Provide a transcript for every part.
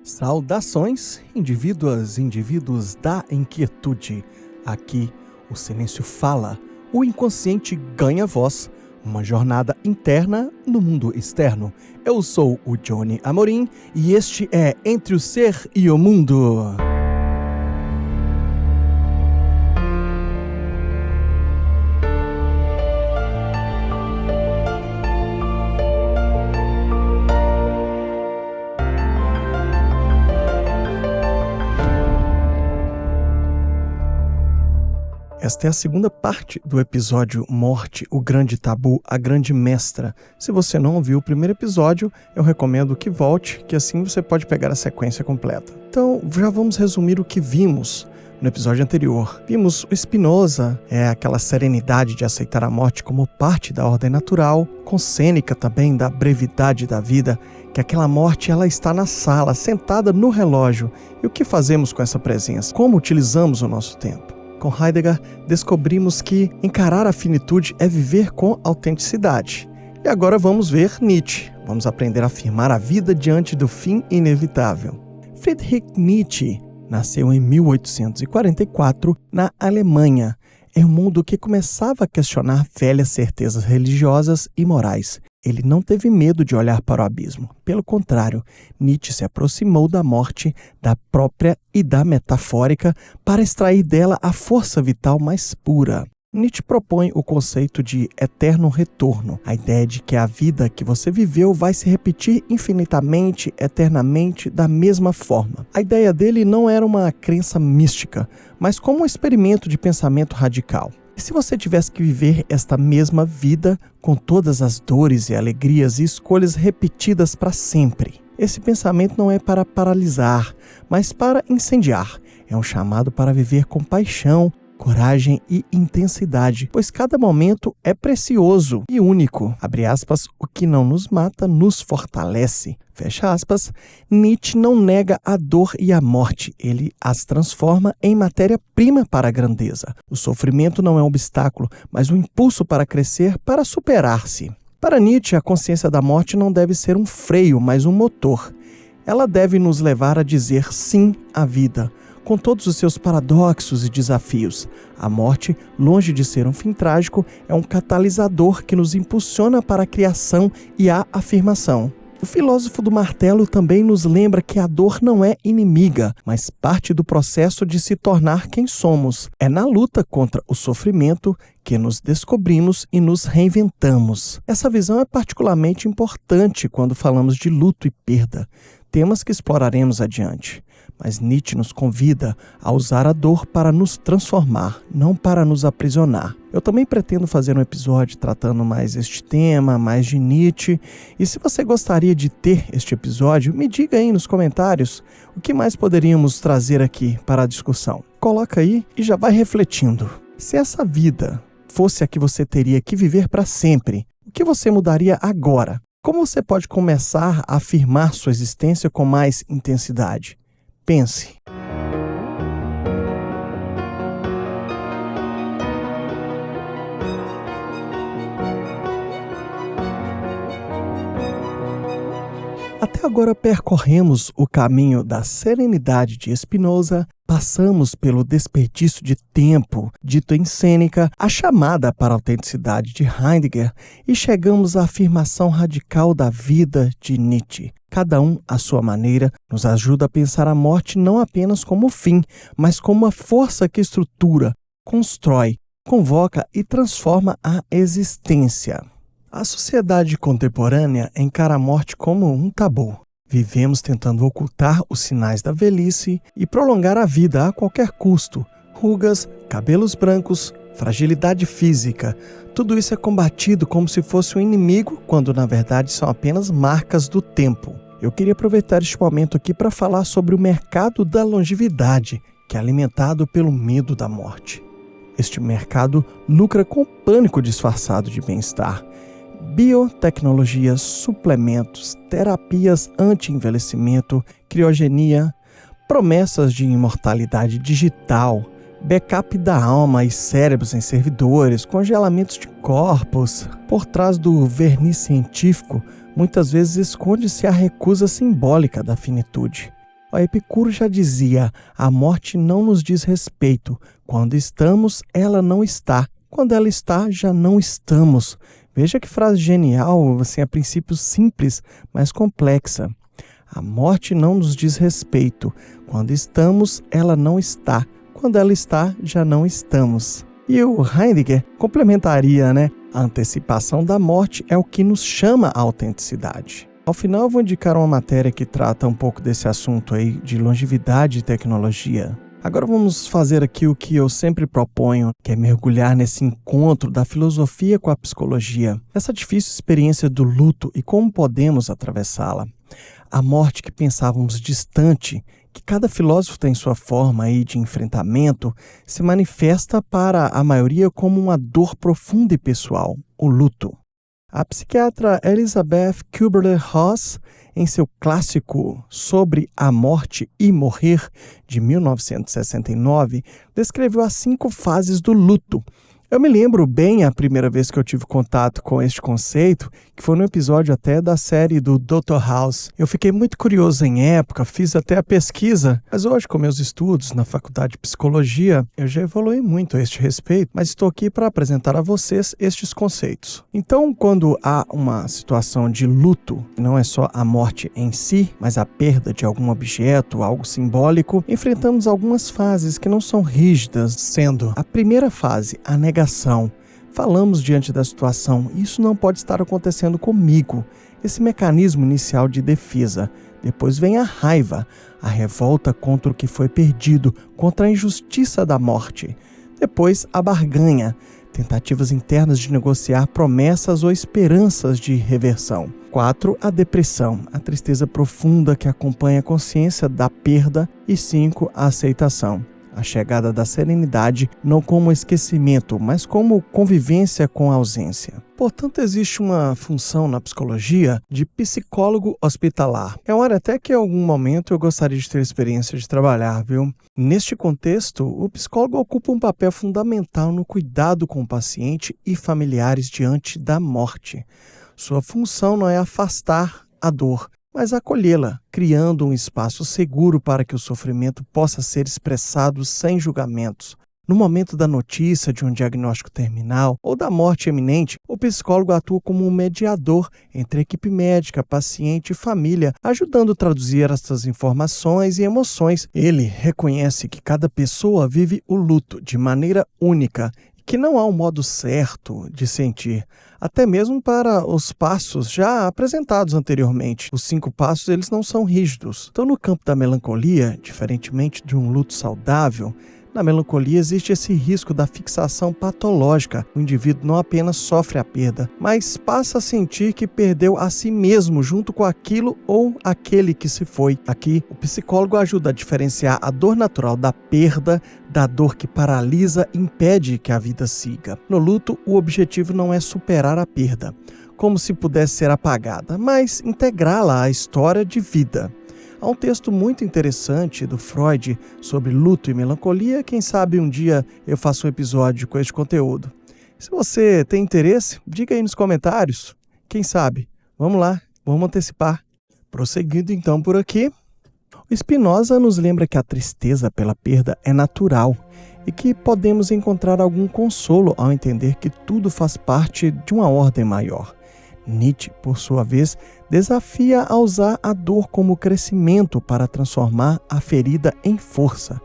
Saudações, indivíduos da inquietude. Aqui o silêncio fala, o inconsciente ganha voz, uma jornada interna no mundo externo. Eu sou o Johnny Amorim e este é Entre o Ser e o Mundo. Esta é a segunda parte do episódio Morte, o Grande Tabu, a Grande Mestra. Se você não ouviu o primeiro episódio, eu recomendo que volte, que assim você pode pegar a sequência completa. Então, já vamos resumir o que vimos no episódio anterior. Vimos o Spinoza, aquela serenidade de aceitar a morte como parte da ordem natural, com Sêneca também da brevidade da vida, que aquela morte ela está na sala, sentada no relógio. E o que fazemos com essa presença? Como utilizamos o nosso tempo? Com Heidegger, descobrimos que encarar a finitude é viver com autenticidade. E agora vamos ver Nietzsche. Vamos aprender a afirmar a vida diante do fim inevitável. Friedrich Nietzsche nasceu em 1844 na Alemanha, em um mundo que começava a questionar velhas certezas religiosas e morais. Ele não teve medo de olhar para o abismo. Pelo contrário, Nietzsche se aproximou da morte, da própria e da metafórica, para extrair dela a força vital mais pura. Nietzsche propõe o conceito de eterno retorno, a ideia de que a vida que você viveu vai se repetir infinitamente, eternamente, da mesma forma. A ideia dele não era uma crença mística, mas como um experimento de pensamento radical. E se você tivesse que viver esta mesma vida, com todas as dores e alegrias e escolhas repetidas para sempre? Esse pensamento não é para paralisar, mas para incendiar. É um chamado para viver com paixão, coragem e intensidade, pois cada momento é precioso e único. Abre aspas, o que não nos mata nos fortalece. Fecha aspas, Nietzsche não nega a dor e a morte, ele as transforma em matéria-prima para a grandeza. O sofrimento não é um obstáculo, mas um impulso para crescer, para superar-se. Para Nietzsche, a consciência da morte não deve ser um freio, mas um motor. Ela deve nos levar a dizer sim à vida, com todos os seus paradoxos e desafios. A morte, longe de ser um fim trágico, é um catalisador que nos impulsiona para a criação e a afirmação. O filósofo do martelo também nos lembra que a dor não é inimiga, mas parte do processo de se tornar quem somos. É na luta contra o sofrimento que nos descobrimos e nos reinventamos. Essa visão é particularmente importante quando falamos de luto e perda, temas que exploraremos adiante. Mas Nietzsche nos convida a usar a dor para nos transformar, não para nos aprisionar. Eu também pretendo fazer um episódio tratando mais este tema, mais de Nietzsche. E se você gostaria de ter este episódio, me diga aí nos comentários o que mais poderíamos trazer aqui para a discussão. Coloca aí e já vai refletindo. Se essa vida fosse a que você teria que viver para sempre, o que você mudaria agora? Como você pode começar a afirmar sua existência com mais intensidade? Pense. Até agora percorremos o caminho da serenidade de Spinoza, passamos pelo desperdício de tempo, dito em Sêneca, a chamada para a autenticidade de Heidegger e chegamos à afirmação radical da vida de Nietzsche. Cada um, à sua maneira, nos ajuda a pensar a morte não apenas como fim, mas como uma força que estrutura, constrói, convoca e transforma a existência. A sociedade contemporânea encara a morte como um tabu. Vivemos tentando ocultar os sinais da velhice e prolongar a vida a qualquer custo. Rugas, cabelos brancos, fragilidade física, tudo isso é combatido como se fosse um inimigo, quando na verdade são apenas marcas do tempo. Eu queria aproveitar este momento aqui para falar sobre o mercado da longevidade, que é alimentado pelo medo da morte. Este mercado lucra com o pânico disfarçado de bem-estar. Biotecnologias, suplementos, terapias anti-envelhecimento, criogenia, promessas de imortalidade digital, backup da alma e cérebros em servidores, congelamentos de corpos. Por trás do verniz científico, muitas vezes esconde-se a recusa simbólica da finitude. O Epicuro já dizia: a morte não nos diz respeito. Quando estamos, ela não está. Quando ela está, já não estamos. Veja que frase genial, assim, a princípio simples, mas complexa. A morte não nos diz respeito. Quando estamos, ela não está. Quando ela está, já não estamos. E o Heidegger complementaria, A antecipação da morte é o que nos chama à autenticidade. Ao final, eu vou indicar uma matéria que trata um pouco desse assunto aí de longevidade e tecnologia. Agora vamos fazer aqui o que eu sempre proponho, que é mergulhar nesse encontro da filosofia com a psicologia, essa difícil experiência do luto e como podemos atravessá-la. A morte que pensávamos distante, que cada filósofo tem sua forma aí de enfrentamento, se manifesta para a maioria como uma dor profunda e pessoal, o luto. A psiquiatra Elisabeth Kübler-Ross, em seu clássico Sobre a Morte e Morrer, de 1969, descreveu as 5 fases do luto. Eu me lembro bem a primeira vez que eu tive contato com este conceito, que foi no episódio até da série do Dr. House. Eu fiquei muito curioso em época, fiz até a pesquisa, mas hoje com meus estudos na faculdade de psicologia, eu já evoluí muito a este respeito, mas estou aqui para apresentar a vocês estes conceitos. Então, quando há uma situação de luto, não é só a morte em si, mas a perda de algum objeto, algo simbólico, enfrentamos algumas fases que não são rígidas, sendo a primeira fase, a negação. Falamos diante da situação, isso não pode estar acontecendo comigo. Esse mecanismo inicial de defesa. Depois vem a raiva, a revolta contra o que foi perdido, contra a injustiça da morte. Depois a barganha, tentativas internas de negociar promessas ou esperanças de reversão. 4. A depressão, a tristeza profunda que acompanha a consciência da perda. E 5. A aceitação. A chegada da serenidade não como esquecimento, mas como convivência com a ausência. Portanto, existe uma função na psicologia de psicólogo hospitalar. É uma área até que em algum momento eu gostaria de ter a experiência de trabalhar, viu? Neste contexto, o psicólogo ocupa um papel fundamental no cuidado com o paciente e familiares diante da morte. Sua função não é afastar a dor, mas acolhê-la, criando um espaço seguro para que o sofrimento possa ser expressado sem julgamentos. No momento da notícia de um diagnóstico terminal ou da morte iminente, o psicólogo atua como um mediador entre a equipe médica, paciente e família, ajudando a traduzir essas informações e emoções. Ele reconhece que cada pessoa vive o luto de maneira única, que não há um modo certo de sentir, até mesmo para os passos já apresentados anteriormente. Os 5 passos, eles não são rígidos. Então, no campo da melancolia, diferentemente de um luto saudável, na melancolia existe esse risco da fixação patológica. O indivíduo não apenas sofre a perda, mas passa a sentir que perdeu a si mesmo junto com aquilo ou aquele que se foi. Aqui, o psicólogo ajuda a diferenciar a dor natural da perda da dor que paralisa e impede que a vida siga. No luto, o objetivo não é superar a perda, como se pudesse ser apagada, mas integrá-la à história de vida. Há um texto muito interessante do Freud sobre luto e melancolia. Quem sabe um dia eu faço um episódio com este conteúdo. Se você tem interesse, diga aí nos comentários. Quem sabe? Vamos lá, vamos antecipar. Prosseguindo então por aqui. O Spinoza nos lembra que a tristeza pela perda é natural e que podemos encontrar algum consolo ao entender que tudo faz parte de uma ordem maior. Nietzsche, por sua vez, desafia a usar a dor como crescimento para transformar a ferida em força.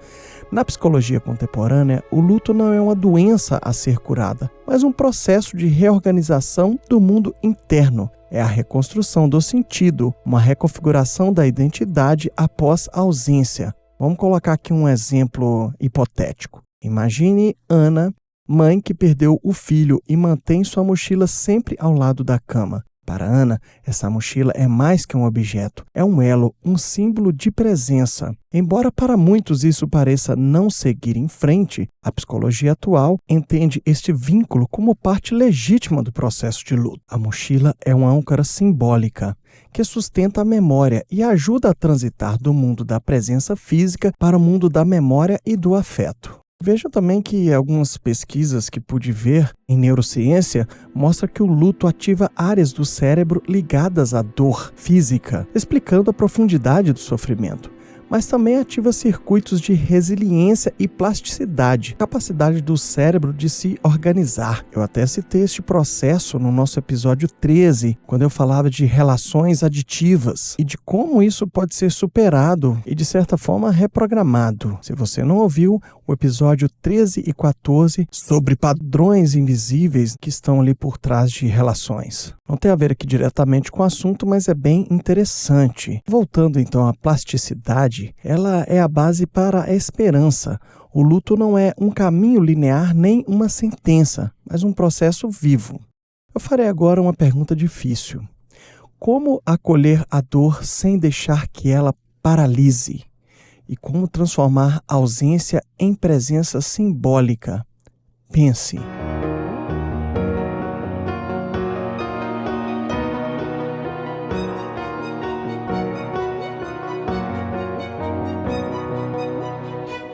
Na psicologia contemporânea, o luto não é uma doença a ser curada, mas um processo de reorganização do mundo interno. É a reconstrução do sentido, uma reconfiguração da identidade após a ausência. Vamos colocar aqui um exemplo hipotético. Imagine Ana, mãe que perdeu o filho e mantém sua mochila sempre ao lado da cama. Para Ana, essa mochila é mais que um objeto, é um elo, um símbolo de presença. Embora para muitos isso pareça não seguir em frente, a psicologia atual entende este vínculo como parte legítima do processo de luto. A mochila é uma âncora simbólica que sustenta a memória e ajuda a transitar do mundo da presença física para o mundo da memória e do afeto. Vejam também que algumas pesquisas que pude ver em neurociência mostram que o luto ativa áreas do cérebro ligadas à dor física, explicando a profundidade do sofrimento. mas também ativa circuitos de resiliência e plasticidade, capacidade do cérebro de se organizar. Eu até citei este processo no nosso episódio 13, quando eu falava de relações aditivas e de como isso pode ser superado e, de certa forma, reprogramado. Se você não ouviu o episódio 13 e 14 sobre padrões invisíveis que estão ali por trás de relações. Não tem a ver aqui diretamente com o assunto, mas é bem interessante. Voltando então à plasticidade, ela é a base para a esperança. O luto não é um caminho linear nem uma sentença, mas um processo vivo. Eu farei agora uma pergunta difícil. Como acolher a dor sem deixar que ela paralise? E como transformar a ausência em presença simbólica? Pense.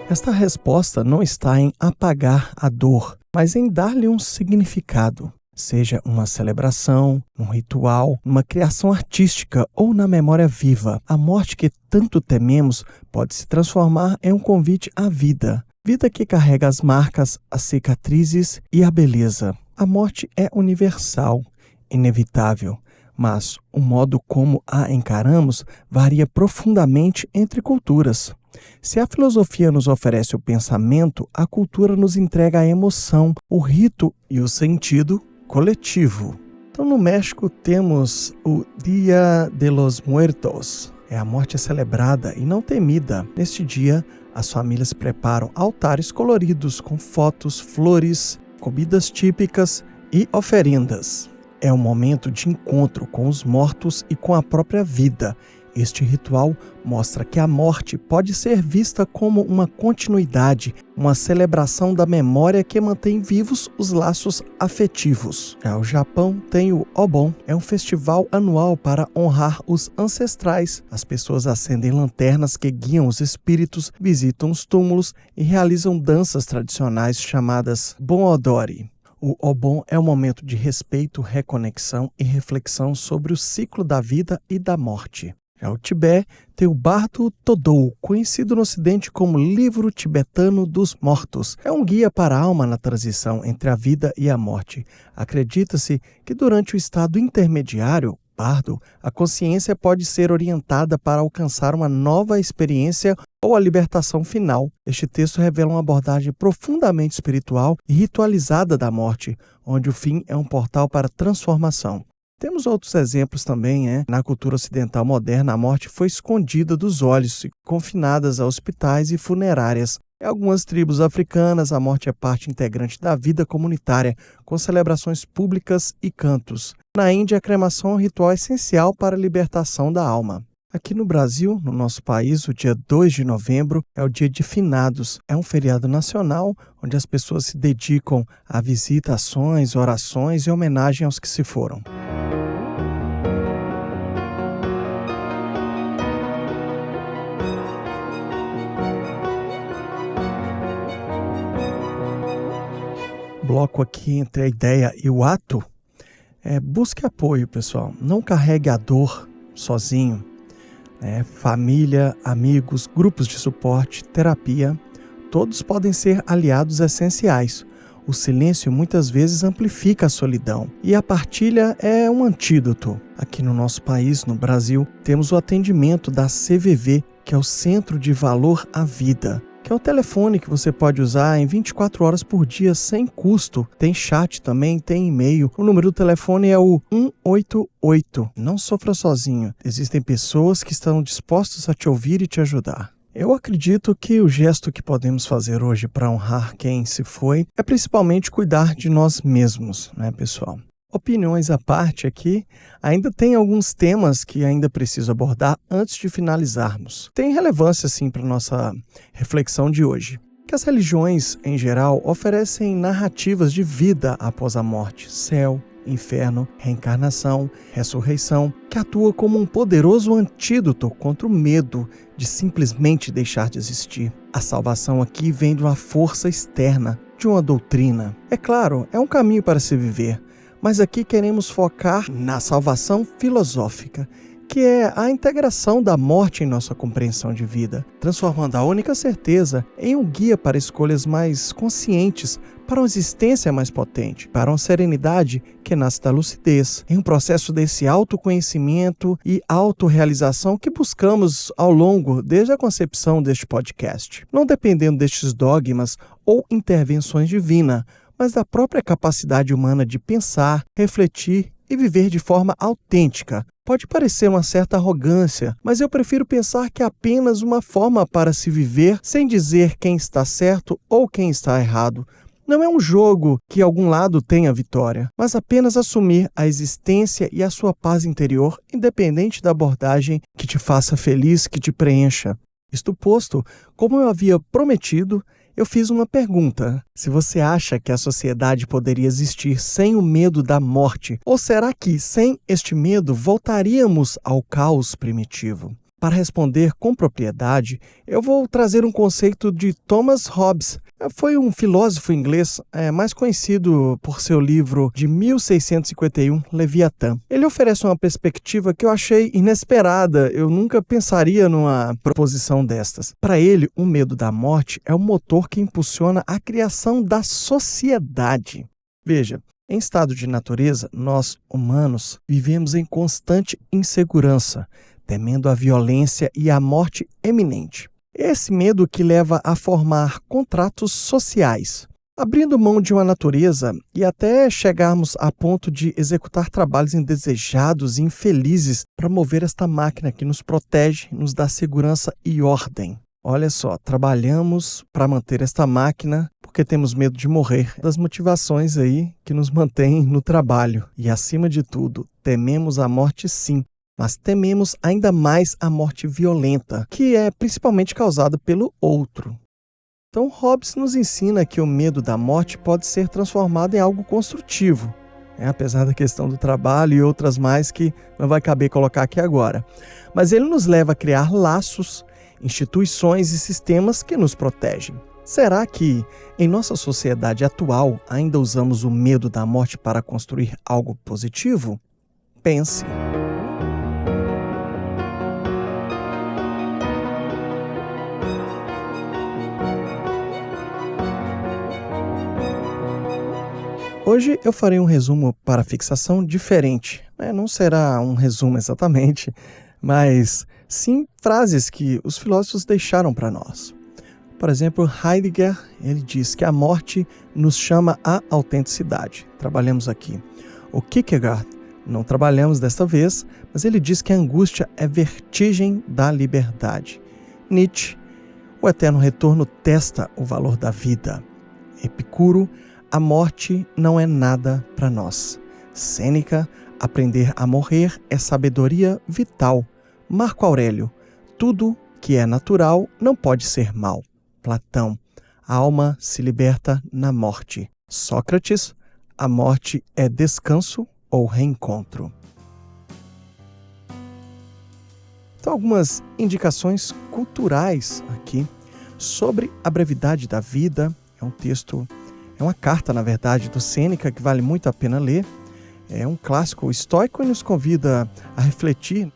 Esta resposta não está em apagar a dor, mas em dar-lhe um significado. Seja uma celebração, um ritual, uma criação artística ou na memória viva. A morte que tanto tememos pode se transformar em um convite à vida. Vida que carrega as marcas, as cicatrizes e a beleza. A morte é universal, inevitável, mas o modo como a encaramos varia profundamente entre culturas. Se a filosofia nos oferece o pensamento, a cultura nos entrega a emoção, o rito e o sentido coletivo. Então, no México temos o Dia de los Muertos. A morte é celebrada e não temida. Neste dia, as famílias preparam altares coloridos com fotos, flores, comidas típicas e oferendas. É um momento de encontro com os mortos e com a própria vida. Este ritual mostra que a morte pode ser vista como uma continuidade, uma celebração da memória que mantém vivos os laços afetivos. O Japão tem o Obon, é um festival anual para honrar os ancestrais. As pessoas acendem lanternas que guiam os espíritos, visitam os túmulos e realizam danças tradicionais chamadas Bon-Odori. O Obon é um momento de respeito, reconexão e reflexão sobre o ciclo da vida e da morte. Já o Tibete tem o Bardo Todou, conhecido no Ocidente como Livro Tibetano dos Mortos. É um guia para a alma na transição entre a vida e a morte. Acredita-se que durante o estado intermediário, Bardo, a consciência pode ser orientada para alcançar uma nova experiência ou a libertação final. Este texto revela uma abordagem profundamente espiritual e ritualizada da morte, onde o fim é um portal para transformação. Temos outros exemplos também, Na cultura ocidental moderna, a morte foi escondida dos olhos e confinada a hospitais e funerárias. Em algumas tribos africanas, a morte é parte integrante da vida comunitária, com celebrações públicas e cantos. Na Índia, a cremação é um ritual essencial para a libertação da alma. Aqui no Brasil, no nosso país, o dia 2 de novembro é o dia de Finados. É um feriado nacional onde as pessoas se dedicam a visitações, orações e homenagem aos que se foram. Bloco aqui entre a ideia e o ato, busque apoio, pessoal. Não carregue a dor sozinho. Família, amigos, grupos de suporte, terapia, todos podem ser aliados essenciais. O silêncio muitas vezes amplifica a solidão e a partilha é um antídoto. Aqui no nosso país, no Brasil, temos o atendimento da CVV, que é o Centro de Valor à Vida, que é o telefone que você pode usar em 24 horas por dia sem custo. Tem chat também, tem e-mail. O número do telefone é o 188. Não sofra sozinho. Existem pessoas que estão dispostas a te ouvir e te ajudar. Eu acredito que o gesto que podemos fazer hoje para honrar quem se foi é principalmente cuidar de nós mesmos, pessoal? Opiniões à parte aqui, ainda tem alguns temas que ainda preciso abordar antes de finalizarmos. Tem relevância, sim, para a nossa reflexão de hoje. Que as religiões, em geral, oferecem narrativas de vida após a morte, céu, inferno, reencarnação, ressurreição, que atua como um poderoso antídoto contra o medo de simplesmente deixar de existir. A salvação aqui vem de uma força externa, de uma doutrina. É claro, é um caminho para se viver, mas aqui queremos focar na salvação filosófica, que é a integração da morte em nossa compreensão de vida, transformando a única certeza em um guia para escolhas mais conscientes, para uma existência mais potente, para uma serenidade que nasce da lucidez, em um processo desse autoconhecimento e autorrealização que buscamos ao longo desde a concepção deste podcast, não dependendo destes dogmas ou intervenções divinas, mas da própria capacidade humana de pensar, refletir e viver de forma autêntica. Pode parecer uma certa arrogância, mas eu prefiro pensar que é apenas uma forma para se viver sem dizer quem está certo ou quem está errado. Não é um jogo que algum lado tenha vitória, mas apenas assumir a existência e a sua paz interior, independente da abordagem que te faça feliz, que te preencha. Isto posto, como eu havia prometido, eu fiz uma pergunta. Se você acha que a sociedade poderia existir sem o medo da morte, ou será que, sem este medo, voltaríamos ao caos primitivo? Para responder com propriedade, eu vou trazer um conceito de Thomas Hobbes. Foi um filósofo inglês mais conhecido por seu livro de 1651, Leviatã. Ele oferece uma perspectiva que eu achei inesperada. Eu nunca pensaria numa proposição destas. Para ele, o medo da morte é o motor que impulsiona a criação da sociedade. Veja, em estado de natureza, nós, humanos, vivemos em constante insegurança, temendo a violência e a morte eminente. Esse medo que leva a formar contratos sociais, abrindo mão de uma natureza e até chegarmos a ponto de executar trabalhos indesejados e infelizes para mover esta máquina que nos protege, nos dá segurança e ordem. Olha só, trabalhamos para manter esta máquina porque temos medo de morrer, das motivações aí que nos mantêm no trabalho. E acima de tudo, tememos a morte sim, mas tememos ainda mais a morte violenta, que é principalmente causada pelo outro. Então, Hobbes nos ensina que o medo da morte pode ser transformado em algo construtivo, apesar da questão do trabalho e outras mais que não vai caber colocar aqui agora. Mas ele nos leva a criar laços, instituições e sistemas que nos protegem. Será que, em nossa sociedade atual, ainda usamos o medo da morte para construir algo positivo? Pense. Hoje eu farei um resumo para fixação diferente. Não será um resumo exatamente, mas sim frases que os filósofos deixaram para nós. Por exemplo, Heidegger, ele diz que a morte nos chama à autenticidade. Trabalhamos aqui. O Kierkegaard, não trabalhamos desta vez, mas ele diz que a angústia é vertigem da liberdade. Nietzsche, o eterno retorno testa o valor da vida. Epicuro, a morte não é nada para nós. Sêneca, aprender a morrer é sabedoria vital. Marco Aurélio, tudo que é natural não pode ser mal. Platão, a alma se liberta na morte. Sócrates, a morte é descanso ou reencontro. Então, algumas indicações culturais aqui sobre a brevidade da vida. É uma carta, na verdade, do Sêneca que vale muito a pena ler. É um clássico estoico e nos convida a refletir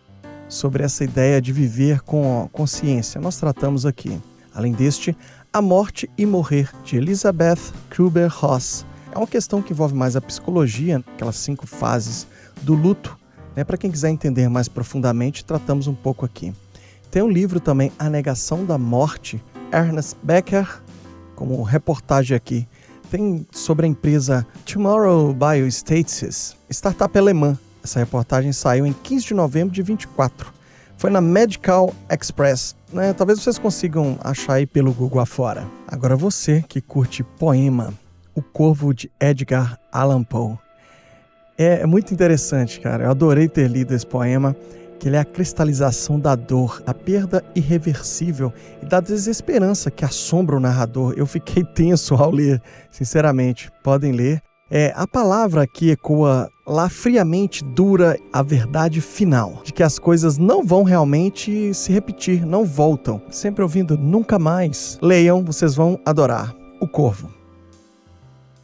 sobre essa ideia de viver com consciência. Nós tratamos aqui. Além deste, A Morte e Morrer, de Elizabeth Kübler-Ross. É uma questão que envolve mais a psicologia, aquelas 5 fases do luto. Para quem quiser entender mais profundamente, tratamos um pouco aqui. Tem um livro também, A Negação da Morte, Ernest Becker, como reportagem aqui. Tem sobre a empresa Tomorrow Biostasis, startup alemã. Essa reportagem saiu em 15 de novembro de 24. Foi na Medical Express. Talvez vocês consigam achar aí pelo Google afora. Agora você que curte poema, O Corvo de Edgar Allan Poe. É muito interessante, cara. Eu adorei ter lido esse poema, que ele é a cristalização da dor, a perda irreversível e da desesperança que assombra o narrador. Eu fiquei tenso ao ler, sinceramente. Podem ler. A palavra que ecoa lá friamente dura a verdade final, de que as coisas não vão realmente se repetir, não voltam. Sempre ouvindo nunca mais. Leiam, vocês vão adorar. O Corvo.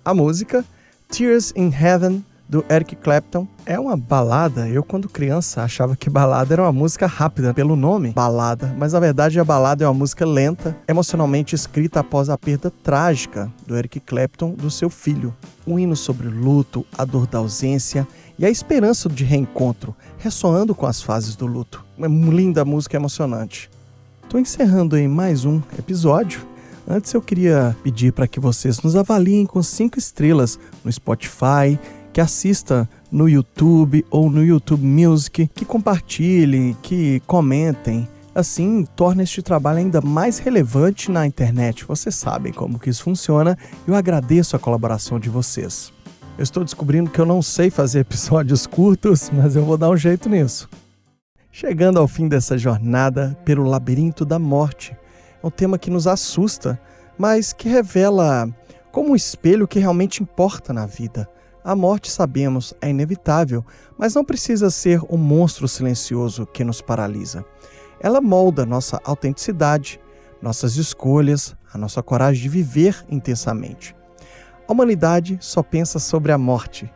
A música Tears in Heaven, do Eric Clapton. É uma balada. Eu, quando criança, achava que balada era uma música rápida, pelo nome, balada. Mas, na verdade, a balada é uma música lenta, emocionalmente escrita após a perda trágica do Eric Clapton do seu filho. Um hino sobre o luto, a dor da ausência e a esperança de reencontro, ressoando com as fases do luto. Uma linda música emocionante. Estou encerrando aí mais um episódio. Antes eu queria pedir para que vocês nos avaliem com 5 estrelas no Spotify, que assista no YouTube ou no YouTube Music, que compartilhem, que comentem. Assim, torna este trabalho ainda mais relevante na internet. Vocês sabem como que isso funciona e eu agradeço a colaboração de vocês. Eu estou descobrindo que eu não sei fazer episódios curtos, mas eu vou dar um jeito nisso. Chegando ao fim dessa jornada pelo labirinto da morte, é um tema que nos assusta, mas que revela como um espelho que realmente importa na vida. A morte, sabemos, é inevitável, mas não precisa ser um monstro silencioso que nos paralisa. Ela molda nossa autenticidade, nossas escolhas, a nossa coragem de viver intensamente. A humanidade só pensa sobre a morte.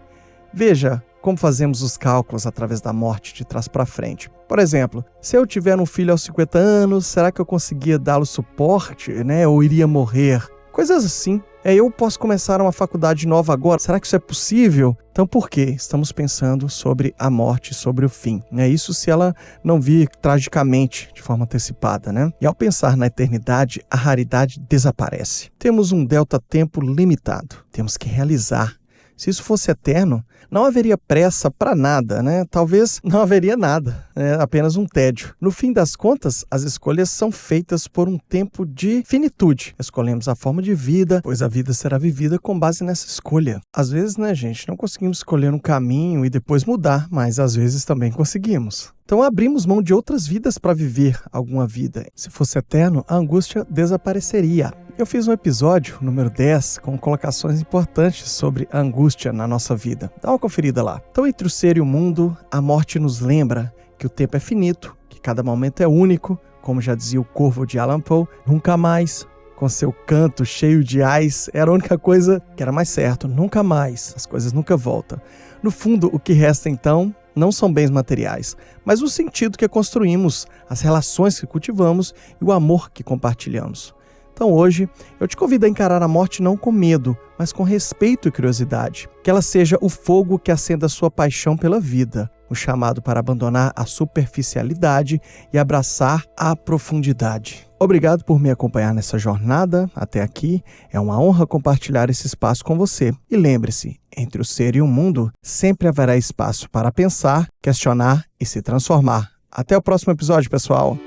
Veja como fazemos os cálculos através da morte de trás para frente. Por exemplo, se eu tiver um filho aos 50 anos, será que eu conseguia dar-lhe suporte, ou iria morrer? Coisas assim. Eu posso começar uma faculdade nova agora, será que isso é possível? Então por que estamos pensando sobre a morte, sobre o fim? Isso se ela não vir tragicamente, de forma antecipada, E ao pensar na eternidade, a raridade desaparece. Temos um delta-tempo limitado, temos que realizar. Se isso fosse eterno, não haveria pressa para nada, Talvez não haveria nada, apenas um tédio. No fim das contas, as escolhas são feitas por um tempo de finitude. Escolhemos a forma de vida, pois a vida será vivida com base nessa escolha. Às vezes, gente, não conseguimos escolher um caminho e depois mudar, mas às vezes também conseguimos. Então abrimos mão de outras vidas para viver alguma vida. Se fosse eterno, a angústia desapareceria. Eu fiz um episódio, número 10, com colocações importantes sobre a angústia na nossa vida. Dá uma conferida lá. Então, entre o ser e o mundo, a morte nos lembra que o tempo é finito, que cada momento é único, como já dizia o Corvo de Allan Poe, nunca mais, com seu canto cheio de ais, era a única coisa que era mais certo, nunca mais, as coisas nunca voltam. No fundo, o que resta então não são bens materiais, mas o sentido que construímos, as relações que cultivamos e o amor que compartilhamos. Então hoje, eu te convido a encarar a morte não com medo, mas com respeito e curiosidade. Que ela seja o fogo que acenda a sua paixão pela vida, o chamado para abandonar a superficialidade e abraçar a profundidade. Obrigado por me acompanhar nessa jornada até aqui. É uma honra compartilhar esse espaço com você. E lembre-se, entre o ser e o mundo, sempre haverá espaço para pensar, questionar e se transformar. Até o próximo episódio, pessoal!